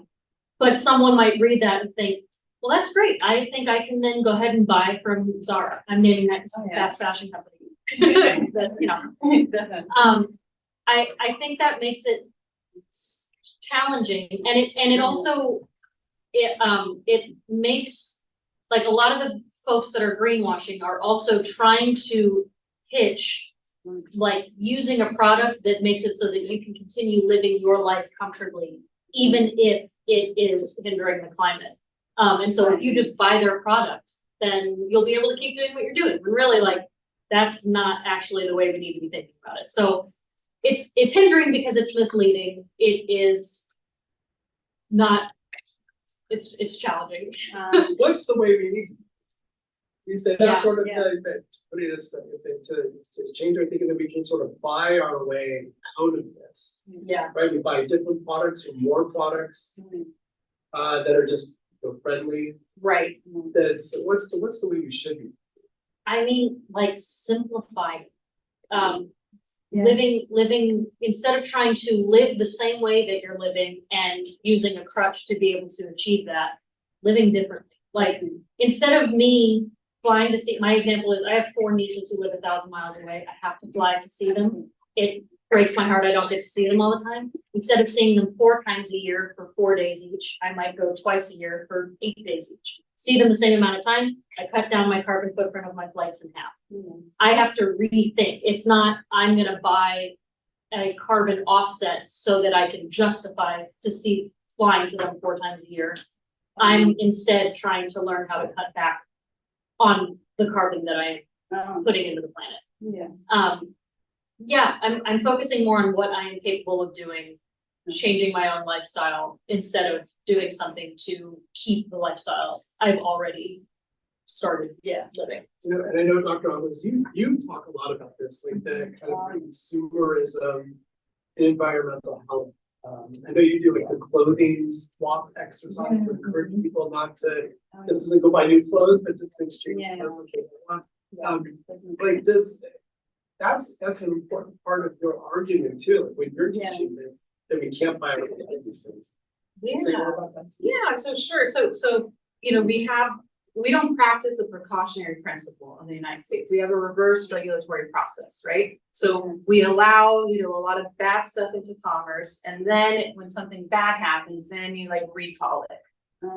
but someone might read that and think, well, that's great. I think I can then go ahead and buy from Zara. I'm naming that because it's a fast fashion company. But, you know, I think that makes it challenging, and it also it makes, like, a lot of the folks that are greenwashing are also trying to pitch like using a product that makes it so that you can continue living your life comfortably, even if it is hindering the climate. And so if you just buy their product, then you'll be able to keep doing what you're doing. But really, like, that's not actually the way we need to be thinking about it. So it's hindering because it's misleading. It is not, it's challenging. What's the way we need? You said Yeah, that sort of, yeah. putting us to change our thinking that we can sort of buy our way out of this, Yeah. right? We buy different products or more products, that are just friendly. Right. That's, what's the way we should be? I mean, like, simplify. Living, instead of trying to live the same way that you're living and using a crutch to be able to achieve that, living differently. Like, instead of me flying to see, my example is I have 4 nieces who live 1,000 miles away. I have to fly to see them. It breaks my heart I don't get to see them all the time. Instead of seeing them 4 times a year for 4 days each, I might go twice a year for 8 days each. See them the same amount of time, I cut down my carbon footprint of my flights in half. I have to rethink. It's not, I'm gonna buy a carbon offset so that I can justify to see flying to them 4 times a year. I'm instead trying to learn how to cut back on the carbon that I'm putting into the planet. Yes. Yeah, I'm focusing more on what I am capable of doing, changing my own lifestyle instead of doing something to keep the lifestyle I've already started living. You know, and I know, Dr. Alvarez, you talk a lot about this, like the kind of consumerism, environmental health. I know you do like the clothing swap exercise to encourage people not to, this isn't go buy new clothes, but just exchange clothes that they want. Like that's an important part of your argument too, like when you're teaching that we can't buy these things. Say more about that. Yeah, so sure, so, you know, we don't practice a precautionary principle in the United States. We have a reverse regulatory process, right? So we allow, you know, a lot of bad stuff into commerce, and then when something bad happens, then you like recall it.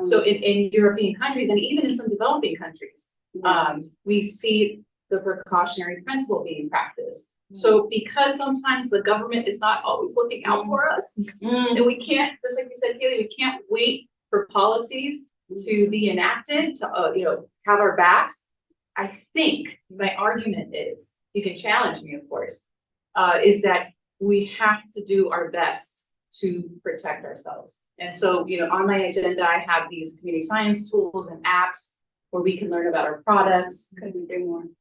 So in European countries, and even in some developing countries, we see the precautionary principle being practiced. So because sometimes the government is not always looking out for us, and we can't, just like you said, Caleigh, we can't wait for policies to be enacted to, you know, have our backs. I think my argument is, you can challenge me, of course, is that we have to do our best to protect ourselves. And so, you know, on my agenda, I have these community science tools and apps where we can learn about our products,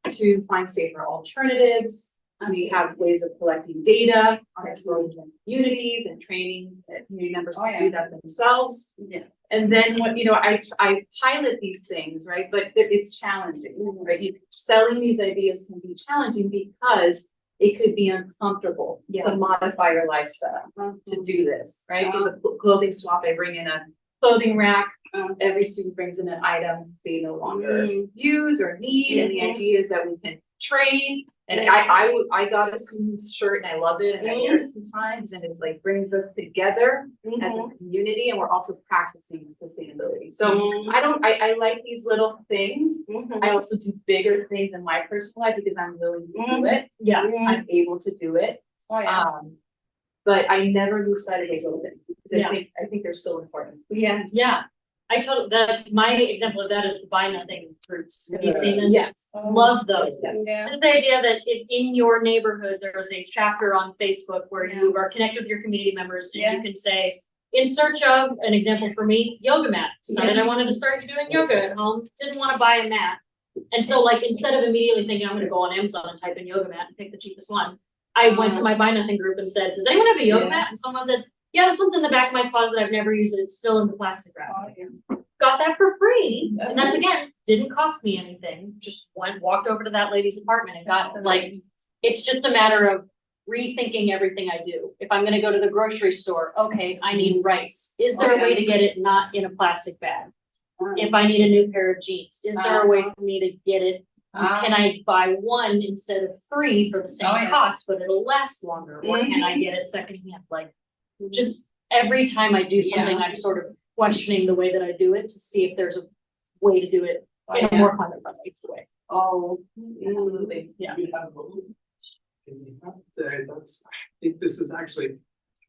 to find safer alternatives. We have ways of collecting data on exposure communities and training community members to do that themselves. And then what, you know, I pilot these things, right? But it's challenging, right? Selling these ideas can be challenging because it could be uncomfortable Yeah. to modify your lifestyle to do this, right? So the clothing swap, I bring in a clothing rack, every student brings in an item they no longer use or need, and the idea is that we can trade. And I got a student's shirt and I love it, and I wear it sometimes, and it like brings us together as a community, and we're also practicing sustainability. So I like these little things. I also do bigger things in my personal life because I'm willing to do it. Yeah. I'm able to do it. Oh, yeah. But I never lose sight of those little things, because Yeah. I think they're so important. Yes. Yeah, I told that, my example of that is the buy nothing groups. Have you seen this? Yes. Love those. Yeah. And the idea that if in your neighborhood, there's a chapter on Facebook where you are connected with your community members and you can say, in search of, an example for me, yoga mat. Decided I wanted to start doing yoga at home, didn't want to buy a mat. And so like, instead of immediately thinking I'm gonna go on Amazon and type in yoga mat and pick the cheapest one, I went to my buy nothing group and said, does anyone have a yoga mat? And someone said, yeah, this one's in the back of my closet, I've never used it, it's still in the plastic wrap. Got that for free, and that's again, didn't cost me anything, just walked over to that lady's apartment and got like, it's just a matter of rethinking everything I do. If I'm gonna go to the grocery store, okay, I need rice, is there a way to get it not in a plastic bag? If I need a new pair of jeans, is there a way for me to get it? Can I buy one instead of 3 for the same cost, but it'll last longer, or can I get it secondhand, like, just every time I do something, I'm sort of questioning the way that I do it to see if there's a way to do it in a more climate friendly way. Oh, Absolutely. Yeah. We have that's, I think this is actually,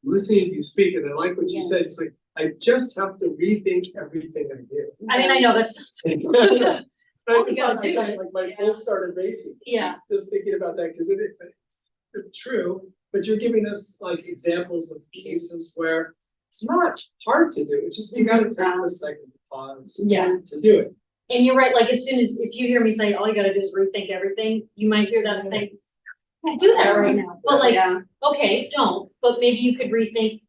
listening to you speak, and I like what you said, it's like, I just have to rethink everything I do. I mean, I know that's, All you gotta do it. Like my pulse started racing. yeah, Just thinking about that, because it's true, but you're giving us like examples of cases where it's not hard to do, it's just you gotta take a second to pause. Yeah. To do it. and you're right, like, as soon as, if you hear me say, all you gotta do is rethink everything, you might hear that and think, I do that right now, but like, okay, don't, but maybe you could rethink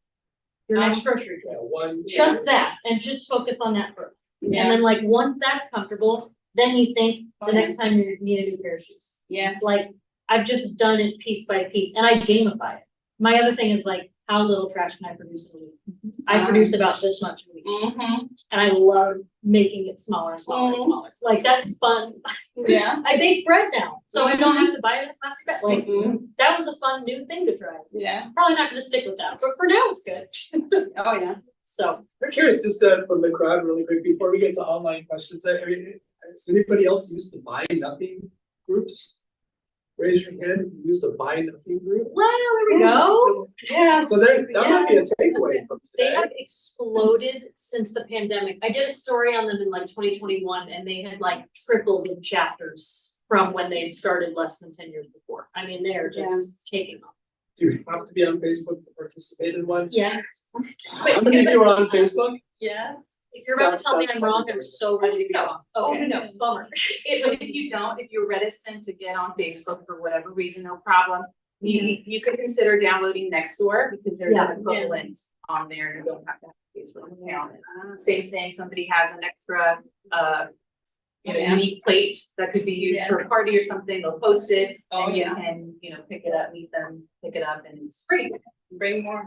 your next grocery trip. Just that, and just focus on that first. And then like, once that's comfortable, then you think the next time you need a new pair of shoes. Yeah. Like, I've just done it piece by piece, and I gamify it. My other thing is like, how little trash can I produce in a week? I produce about this much a week, and I love making it smaller and smaller and smaller. Like, that's fun. Yeah. I bake bread now, so I don't have to buy it in a plastic bag. Like, that was a fun new thing to try. Yeah. Probably not gonna stick with that, but for now, it's good. Oh, yeah. So, I'm curious, just from the crowd really quick, before we get to online questions, I mean, has anybody else used to buy nothing groups? Raise your hand if you used a buy nothing group. well, there we go. Yeah. So there, that might be a takeaway from They today. have exploded since the pandemic. I did a story on them in like 2021, and they had like tripled in chapters from when they had started less than 10 years before. I mean, they are just taking off. Do you have to be on Facebook to participate in one? Yeah, How many of you are on Facebook? Yes. if you're about to tell me I'm wrong, I'm so ready to go. Oh, Okay, no. bummer. But if you don't, if you're reticent to get on Facebook for whatever reason, no problem. You could consider downloading Nextdoor, because there's Yeah. an equivalent on there, you don't have to have a Facebook account. Same thing, somebody has an extra, unique plate that could be used for a party or something, they'll post it. And you can, pick it up, meet them, pick it up, and it's free. Bring more.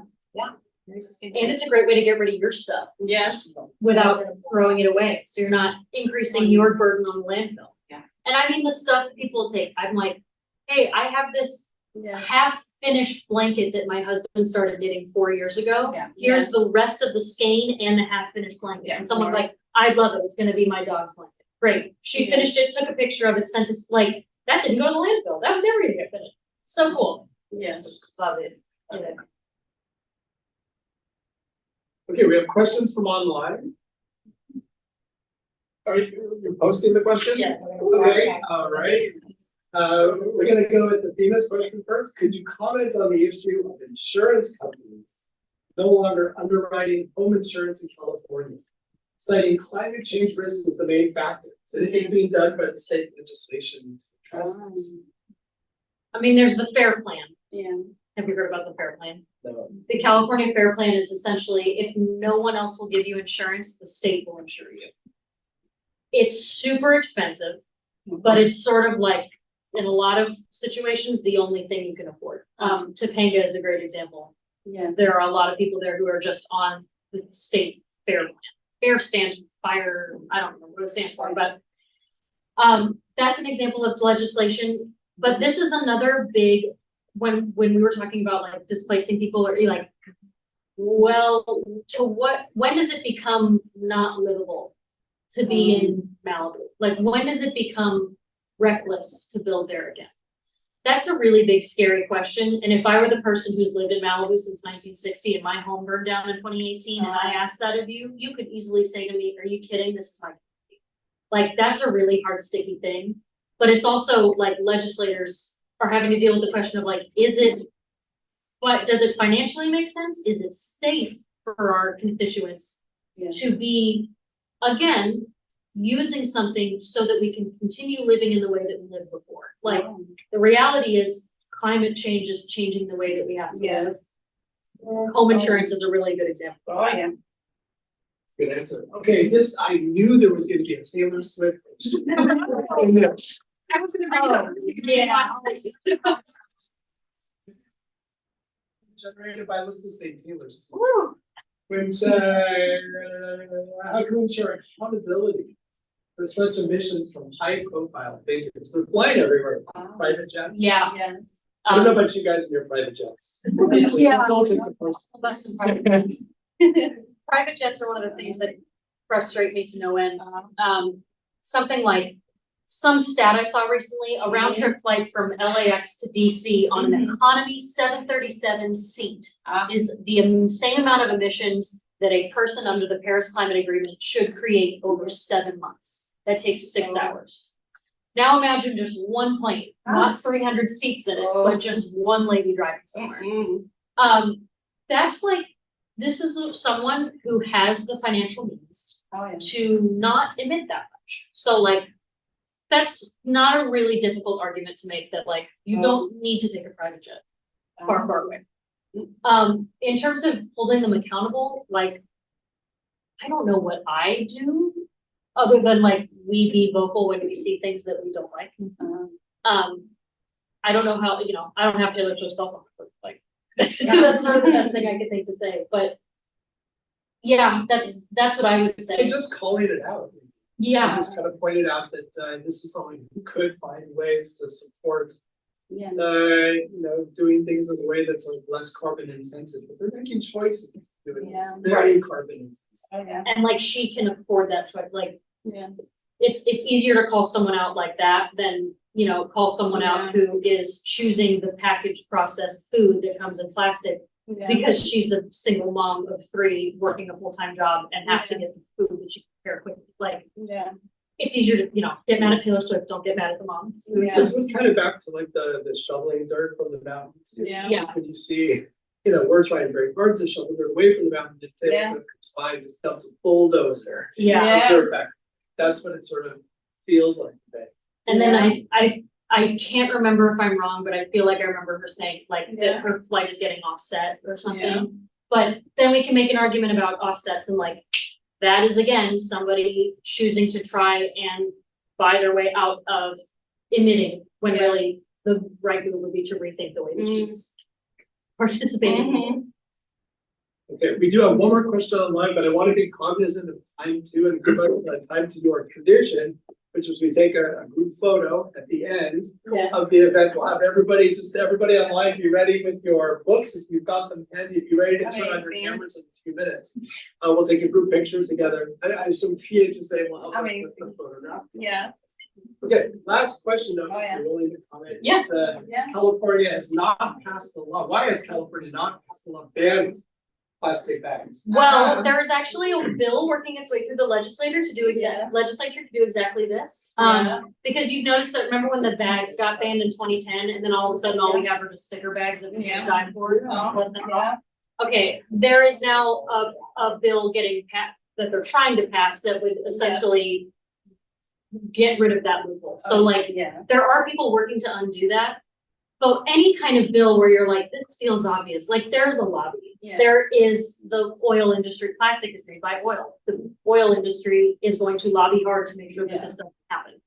Very sustainable. And it's a great way to get rid of your stuff Yes. without throwing it away, so you're not increasing your burden on the landfill. Yeah. And I mean, the stuff that people take, I'm like, hey, I have this half-finished blanket that my husband started knitting 4 years ago. Yeah. Here's the rest of the skein and the half-finished blanket, and someone's like, I love it, it's gonna be my dog's blanket. Great, she finished it, took a picture of it, sent it, like, that didn't go to the landfill, that was never gonna get finished. So cool. Yes. Love it. Yeah. Okay, we have questions from online. Are you posting the question? Yeah. Okay, all right. We're gonna go with the famous question first. Could you comment on the issue of insurance companies no longer underwriting home insurance in California, citing climate change risks as the main factor? Is anything being done by the state legislation to address this? I mean, there's the FAIR Plan. Yeah. Have you heard about the FAIR Plan? No. The California FAIR Plan is essentially, if no one else will give you insurance, the state will insure you. It's super expensive, but it's sort of like in a lot of situations, the only thing you can afford. Topanga is a great example. Yeah. There are a lot of people there who are just on the state fair plan. Fair stands for fire, I don't know what it stands for, but that's an example of legislation. But this is another big, when we were talking about like displacing people, or like, well, when does it become not livable to be in Malibu? Like, when does it become reckless to build there again? That's a really big, scary question. And if I were the person who's lived in Malibu since 1960 and my home burned down in 2018, and I asked that of you, you could easily say to me, are you kidding? This is my community. Like, that's a really hard, sticky thing. But it's also like legislators are having to deal with the question of like, does it financially make sense? Is it safe for our constituents to be, again, using something so that we can continue living in the way that we lived before? Like, the reality is climate change is changing the way that we have to live. Home insurance is a really good example. Oh, yeah. Good answer. Okay, this, I knew there was gonna be a Taylor Swift. I was gonna Generated by, let's just say Taylor Swift. Which, how can we ensure accountability for such emissions from high profile figures? They're flying everywhere, private jets. Yeah. Yeah. I don't know about you guys and your private jets. Yeah. Don't take the first. Private jets are one of the things that frustrate me to no end. Something like, some stat I saw recently, a round trip flight from LAX to DC on an economy 737 seat is the same amount of emissions that a person under the Paris Climate Agreement should create over 7 months. That takes 6 hours. Now imagine just one plane, not 300 seats in it, but just one lady driving somewhere. That's like, this is someone who has the financial means to not emit that much. So like, that's not a really difficult argument to make, that like, you don't need to take a private jet far, far away. In terms of holding them accountable, like, I don't know what I do other than like, we be vocal when we see things that we don't like. I don't know how, I don't have Taylor Swift's cell phone, like, that's sort of the best thing I could think to say, but yeah, that's what I would And say. just calling it out. Yeah. Just kind of pointed out that this is someone who could find ways to support doing things in a way that's like less carbon intensive, but they're making choices doing this very carbon intensive. And like, she can afford that choice, like, it's easier to call someone out like that than, call someone out who is choosing the packaged processed food that comes in plastic because she's a single mom of 3 working a full-time job and has to get the food that she can prepare quickly. Like, it's easier to, get mad at Taylor Swift, don't get mad at the mom. This is kind of back to like the shoveling dirt from the mountains. Yeah. When you see, we're trying very hard to shovel dirt away from the mountain, and Taylor Swift comes by and just dumps a bulldozer. Yeah. Dirt back. That's what it sort of feels like today. And then I can't remember if I'm wrong, but I feel like I remember her saying like that her flight is getting offset or something. But then we can make an argument about offsets, and like, that is again, somebody choosing to try and buy their way out of emitting, when really the right move would be to rethink the way that she's participating. Okay, we do have one more question online, but I want to be cognizant of time too, and give time to your tradition, which was we take a group photo at the end of the event. We'll have everybody online be ready with your books if you've got them handy. If you're ready to turn on your cameras in a few minutes, we'll take a group picture together. I assume PA to say will help us with the photograph. Okay, last question though, if you're willing to comment. Yeah. California has not passed the law. Why has California not passed the law banning plastic bags? Well, there is actually a bill working its way through the legislature to do exactly this. Because you've noticed that, remember when the bags got banned in 2010, and then all of a sudden all we have are just sticker bags that we died for? Okay, there is now a bill getting passed that they're trying to pass that would essentially get rid of that loophole. So there are people working to undo that. But any kind of bill where you're like, this feels obvious, like there's a lobby. There is the oil industry, plastic is made by oil. The oil industry is going to lobby hard to make sure that this doesn't happen.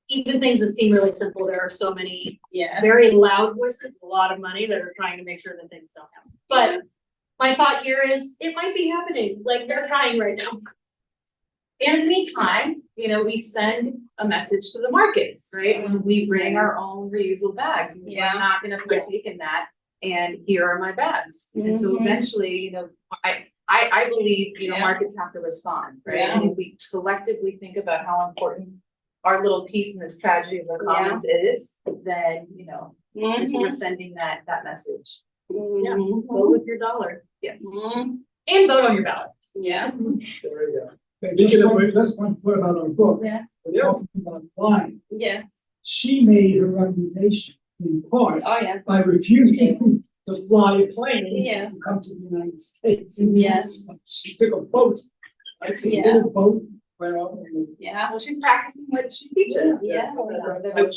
even things that seem really simple, there are so many Yeah. very loud voices, with a lot of money that are trying to make sure that things don't happen. But my thought here is, it might be happening, like they're trying right now. And in the meantime, you know, we send a message to the markets, right? And we bring our own reusable bags, and we're Yeah. not gonna partake in that. And here are my bags. And so Mhm. eventually, you know, I believe, you know, Yeah. markets have to respond, right? Yeah. And if we collectively think about how important our little piece in this tragedy of the commons is, then, you know, we're sending that message. Yeah, Mhm. vote with your dollar. Yes. Mhm. And vote on your ballot. Yeah. There you go. Just one foot about our book. Yeah. Talking about flying. Yes. She made her reputation in part Oh, yeah. by refusing to fly a plane Yeah. to come to the United States. Yes. She took a boat, like a Yeah. little boat, went out and Yeah. Well, she's practicing what she teaches. Yeah. It's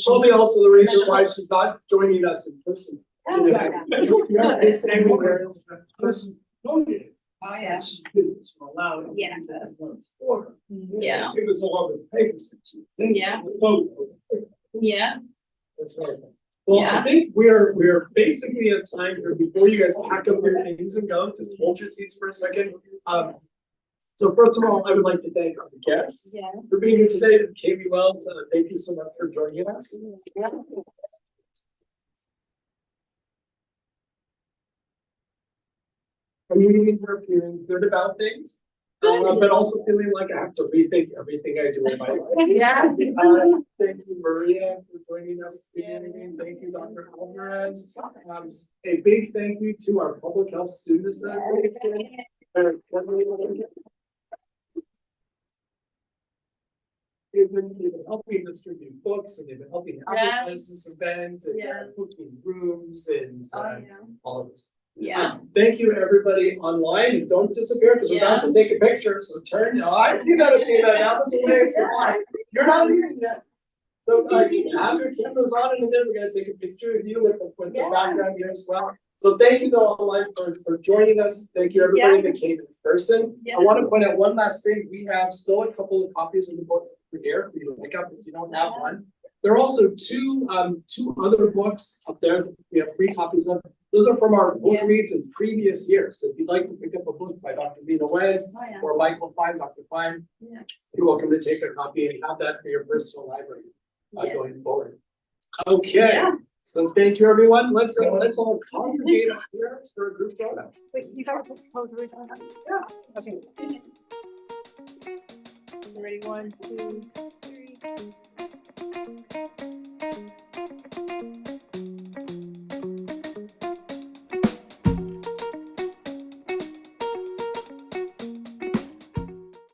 probably also the reason why she's not joining us in person. It's everywhere else that person voted. Oh, yeah. And she didn't allow it. Yeah. For her. Yeah. It was all over the papers. that she was thinking Yeah. the vote was- Yeah. That's right. Well, I Yeah. think we're basically at time here before you guys pack up your things and go, just hold your seats for a second. So first of all, I would like to thank our guests Yeah. for being here today. Katie Wells, thank you so much for joining us. Community for feeling good about things, but also feeling like I have to rethink everything I do in my life. Yeah. Thank you, Maria, for joining us today. Thank you, Dr. Alvarez. A big thank you to our Public Health Student Association. They've been helping distribute books, and they've been helping advertise this event, and booking rooms, and all of this. Yeah. Thank you, everybody online, and don't disappear, because we're about to take a picture, so turn, I see that, okay, now this is where it's fine. You're not here yet. So, you have your cameras on, and then we're gonna take a picture of you with the background here as well. So thank you to all online for joining us. Thank you, everybody that came in person. I want to point out one last thing. We have still a couple of copies of the book for here for you to pick up if you don't have one. There are also two other books up there that we have free copies of. Those are from our book reads in previous years. So if you'd like to pick up a book by Dr. Vina Wen or Michael Fine, Dr. Fine, you're welcome to take a copy and have that for your personal library going forward. Okay. So thank you, everyone. Let's all congregate up here for a group photo. Wait, you got to close the window? Yeah. Okay. Ready, 1, 2, 3.